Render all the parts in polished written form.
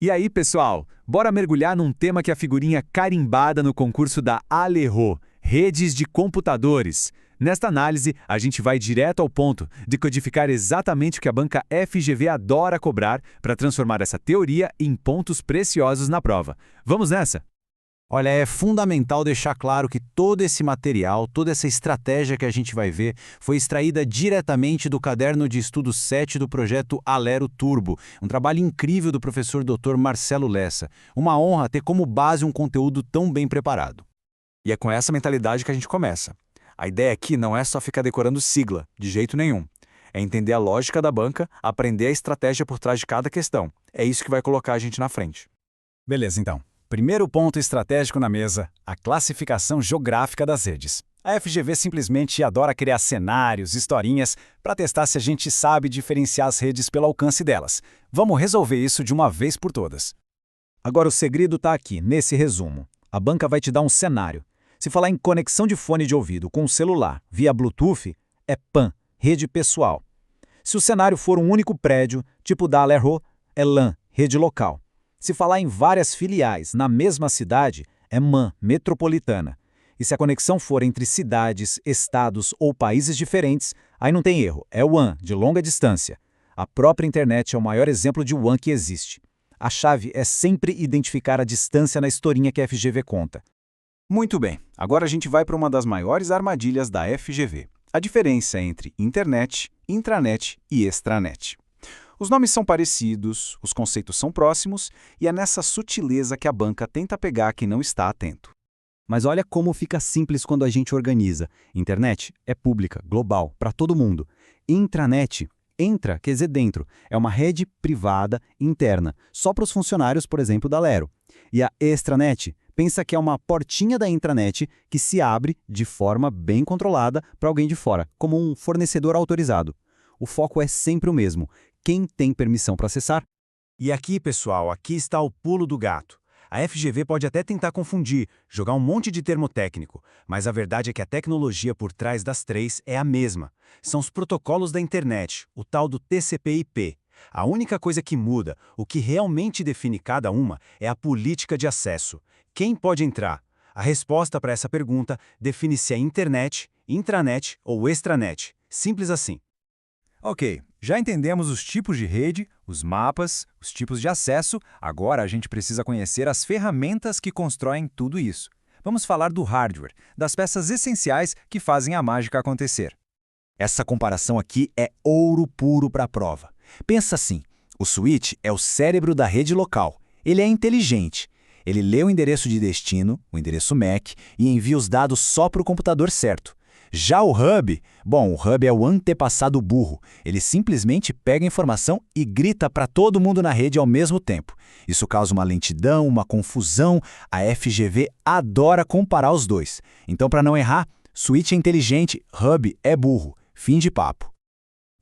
E aí, pessoal, bora mergulhar num tema que é a figurinha carimbada no concurso da Alero, redes de computadores. Nesta análise, a gente vai direto ao ponto, decodificar exatamente o que a banca FGV adora cobrar para transformar essa teoria em pontos preciosos na prova. Vamos nessa? Olha, é fundamental deixar claro que todo esse material, toda essa estratégia que a gente vai ver, foi extraída diretamente do caderno de estudo 7 do projeto Alero Turbo, um trabalho incrível do professor Dr. Marcelo Lessa. Uma honra ter como base um conteúdo tão bem preparado. E é com essa mentalidade que a gente começa. A ideia aqui não é só ficar decorando sigla, de jeito nenhum. É entender a lógica da banca, aprender a estratégia por trás de cada questão. É isso que vai colocar a gente na frente. Beleza, então. Primeiro ponto estratégico na mesa, a classificação geográfica das redes. A FGV simplesmente adora criar cenários, historinhas, para testar se a gente sabe diferenciar as redes pelo alcance delas. Vamos resolver isso de uma vez por todas. Agora o segredo está aqui, nesse resumo. A banca vai te dar um cenário. Se falar em conexão de fone de ouvido com o celular via Bluetooth, é PAN, rede pessoal. Se o cenário for um único prédio, tipo da Alero, é LAN, rede local. Se falar em várias filiais na mesma cidade, é MAN, metropolitana. E se a conexão for entre cidades, estados ou países diferentes, aí não tem erro, é WAN, de longa distância. A própria internet é o maior exemplo de WAN que existe. A chave é sempre identificar a distância na historinha que a FGV conta. Muito bem, agora a gente vai para uma das maiores armadilhas da FGV. A diferença entre internet, intranet e extranet. Os nomes são parecidos, os conceitos são próximos, e é nessa sutileza que a banca tenta pegar quem não está atento. Mas olha como fica simples quando a gente organiza. Internet é pública, global, para todo mundo. Intranet, quer dizer dentro, é uma rede privada interna, só para os funcionários, por exemplo, da Alero. E a extranet, pensa que é uma portinha da intranet que se abre de forma bem controlada para alguém de fora, como um fornecedor autorizado. O foco é sempre o mesmo. Quem tem permissão para acessar? E aqui, pessoal, aqui está o pulo do gato. A FGV pode até tentar confundir, jogar um monte de termo técnico, mas a verdade é que a tecnologia por trás das três é a mesma. São os protocolos da internet, o tal do TCP/IP. A única coisa que muda, o que realmente define cada uma, é a política de acesso. Quem pode entrar? A resposta para essa pergunta define se é internet, intranet ou extranet. Simples assim. Ok, já entendemos os tipos de rede, os mapas, os tipos de acesso, agora a gente precisa conhecer as ferramentas que constroem tudo isso. Vamos falar do hardware, das peças essenciais que fazem a mágica acontecer. Essa comparação aqui é ouro puro para a prova. Pensa assim, o switch é o cérebro da rede local. Ele é inteligente. Ele lê o endereço de destino, o endereço MAC, e envia os dados só para o computador certo. Já o hub, o hub é o antepassado burro. Ele simplesmente pega a informação e grita para todo mundo na rede ao mesmo tempo. Isso causa uma lentidão, uma confusão. A FGV adora comparar os dois. Então, para não errar, switch é inteligente, hub é burro. Fim de papo.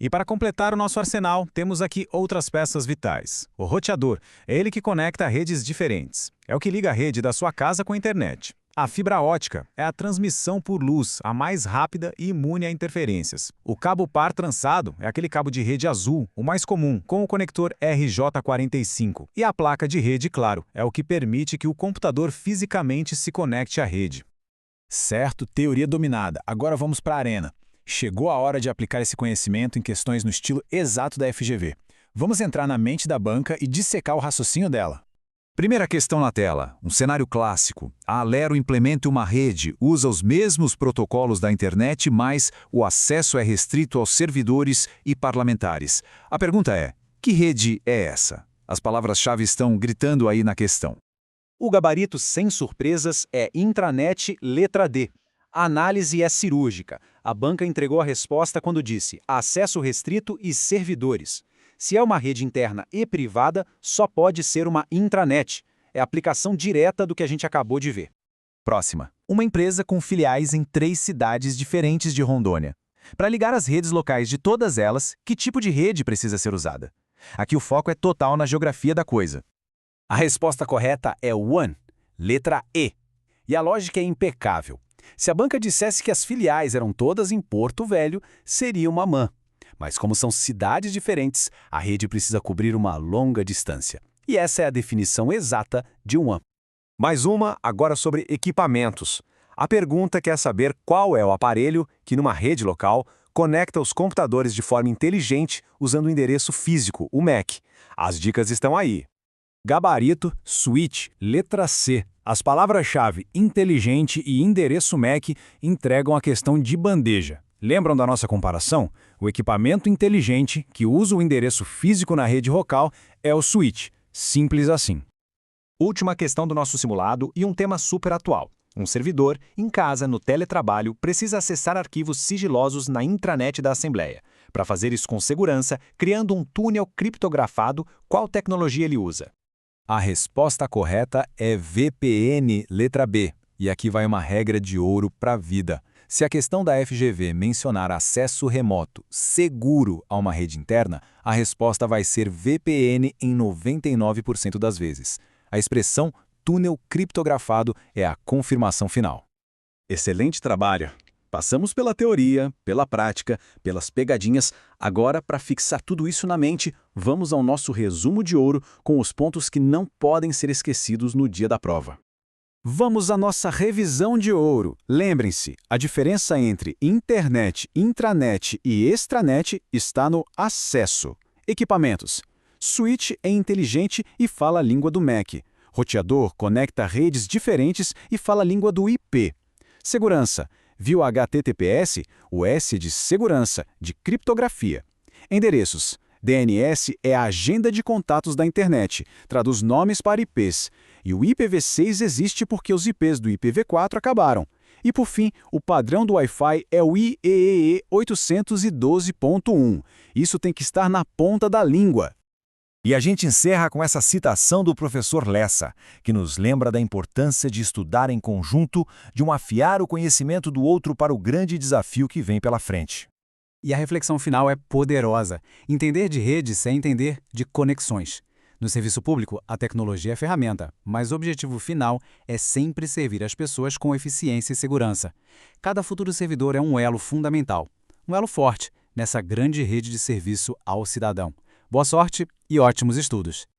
E para completar o nosso arsenal, temos aqui outras peças vitais. O roteador é ele que conecta redes diferentes. É o que liga a rede da sua casa com a internet. A fibra ótica é a transmissão por luz, a mais rápida e imune a interferências. O cabo par trançado é aquele cabo de rede azul, o mais comum, com o conector RJ45. E a placa de rede, claro, é o que permite que o computador fisicamente se conecte à rede. Certo, teoria dominada. Agora vamos para a arena. Chegou a hora de aplicar esse conhecimento em questões no estilo exato da FGV. Vamos entrar na mente da banca e dissecar o raciocínio dela. Primeira questão na tela, um cenário clássico. A Alero implementa uma rede, usa os mesmos protocolos da internet, mas o acesso é restrito aos servidores e parlamentares. A pergunta é, que rede é essa? As palavras-chave estão gritando aí na questão. O gabarito sem surpresas é intranet letra D. A análise é cirúrgica. A banca entregou a resposta quando disse acesso restrito e servidores. Se é uma rede interna e privada, só pode ser uma intranet. É a aplicação direta do que a gente acabou de ver. Próxima. Uma empresa com filiais em 3 cidades diferentes de Rondônia. Para ligar as redes locais de todas elas, que tipo de rede precisa ser usada? Aqui o foco é total na geografia da coisa. A resposta correta é WAN, letra E. E a lógica é impecável. Se a banca dissesse que as filiais eram todas em Porto Velho, seria uma MAN. Mas como são cidades diferentes, a rede precisa cobrir uma longa distância. E essa é a definição exata de um WAN. Mais uma, agora sobre equipamentos. A pergunta quer saber qual é o aparelho que, numa rede local, conecta os computadores de forma inteligente usando o endereço físico, o MAC. As dicas estão aí. Gabarito, switch, letra C. As palavras-chave inteligente e endereço MAC entregam a questão de bandeja. Lembram da nossa comparação? O equipamento inteligente, que usa o endereço físico na rede local, é o switch. Simples assim. Última questão do nosso simulado e um tema super atual. Um servidor, em casa, no teletrabalho, precisa acessar arquivos sigilosos na intranet da Assembleia. Para fazer isso com segurança, criando um túnel criptografado, qual tecnologia ele usa? A resposta correta é VPN, letra B. E aqui vai uma regra de ouro para a vida. Se a questão da FGV mencionar acesso remoto seguro a uma rede interna, a resposta vai ser VPN em 99% das vezes. A expressão túnel criptografado é a confirmação final. Excelente trabalho! Passamos pela teoria, pela prática, pelas pegadinhas. Agora, para fixar tudo isso na mente, vamos ao nosso resumo de ouro com os pontos que não podem ser esquecidos no dia da prova. Vamos à nossa revisão de ouro. Lembrem-se, a diferença entre internet, intranet e extranet está no acesso. Equipamentos. Switch é inteligente e fala a língua do MAC. Roteador conecta redes diferentes e fala a língua do IP. Segurança. Viu HTTPS? O S é de segurança, de criptografia. Endereços. DNS é a agenda de contatos da internet, traduz nomes para IPs. E o IPv6 existe porque os IPs do IPv4 acabaram. E por fim, o padrão do Wi-Fi é o IEEE 802.1. Isso tem que estar na ponta da língua. E a gente encerra com essa citação do professor Lessa, que nos lembra da importância de estudar em conjunto, de afiar o conhecimento do outro para o grande desafio que vem pela frente. E a reflexão final é poderosa. Entender de redes é entender de conexões. No serviço público, a tecnologia é ferramenta, mas o objetivo final é sempre servir as pessoas com eficiência e segurança. Cada futuro servidor é um elo fundamental, um elo forte nessa grande rede de serviço ao cidadão. Boa sorte e ótimos estudos!